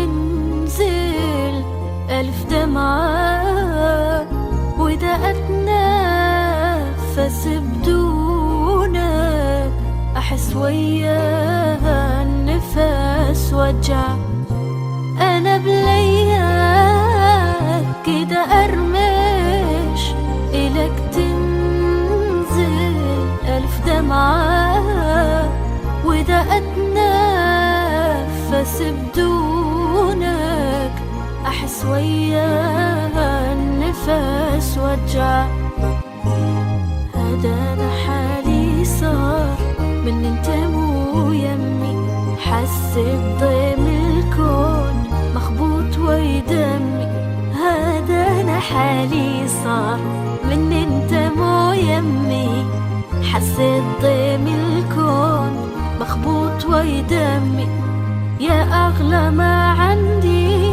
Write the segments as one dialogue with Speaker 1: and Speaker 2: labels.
Speaker 1: تنزل ألف دمعة، وإذا أتنفس بدونك أحس وياها النفس وجع. أنا بلياك كده أرمش إلك تنزل ألف دمعة، وإذا أتنفس بدونك أحس وياها النفس وجع. هذا أنا حالي صار من انت مو يمي، حسيت ضيم الكون مخبوط ويدمي. هذا أنا حالي صار من انت مو يمي، حسيت ضيم الكون مخبوط ويدمي. يا أغلى ما عندي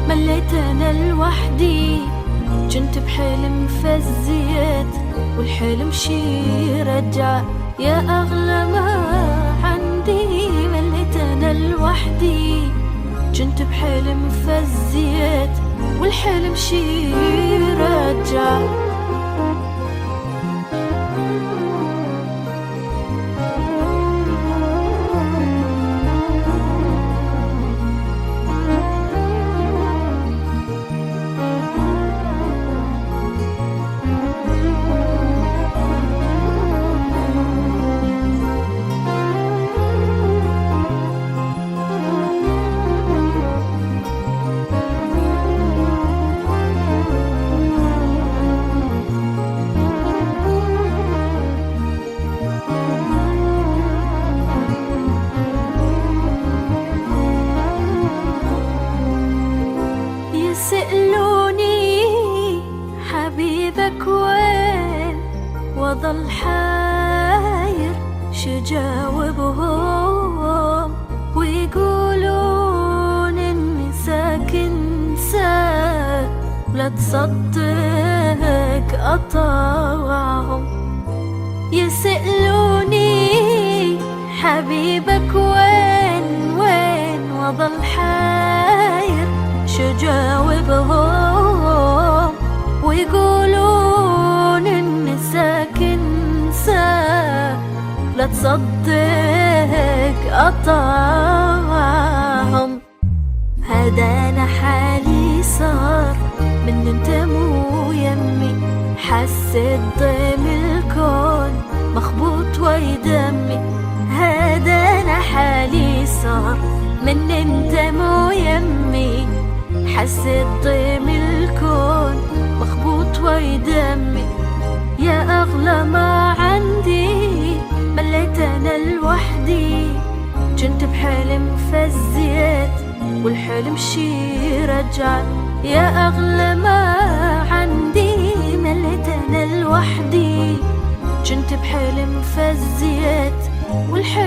Speaker 1: مليت أنا لوحدي، كنت بحلم فزيت والحلم شي رجع. يا أغلى ما عندي مليت أنا لوحدي، كنت بحلم فزيت والحلم شي رجع. يسألوني حبيبك وين، وظل حاير شجاوبهم، ويقولون إني ساكن ساك ولا تصدق أطاوعهم. يسألوني حبيبك وين وظل حاير شجاوبهم، ويقولون إني ساكن ساك لا تصدق أطاعهم. هذا أنا حالي صار من انت مو يمي، حسيت ضيم الكون مخبوط ويدمي. هذا أنا حالي صار من انت مو يمي، حسيت ضيم الكون مخبوط ويدمي. يا أغلى ما عندي مليت أنا لوحدي، كنت بحلم فزيت والحلم شي رجع. يا أغلى ما عندي مليت أنا لوحدي، كنت بحلم فزيت والحلم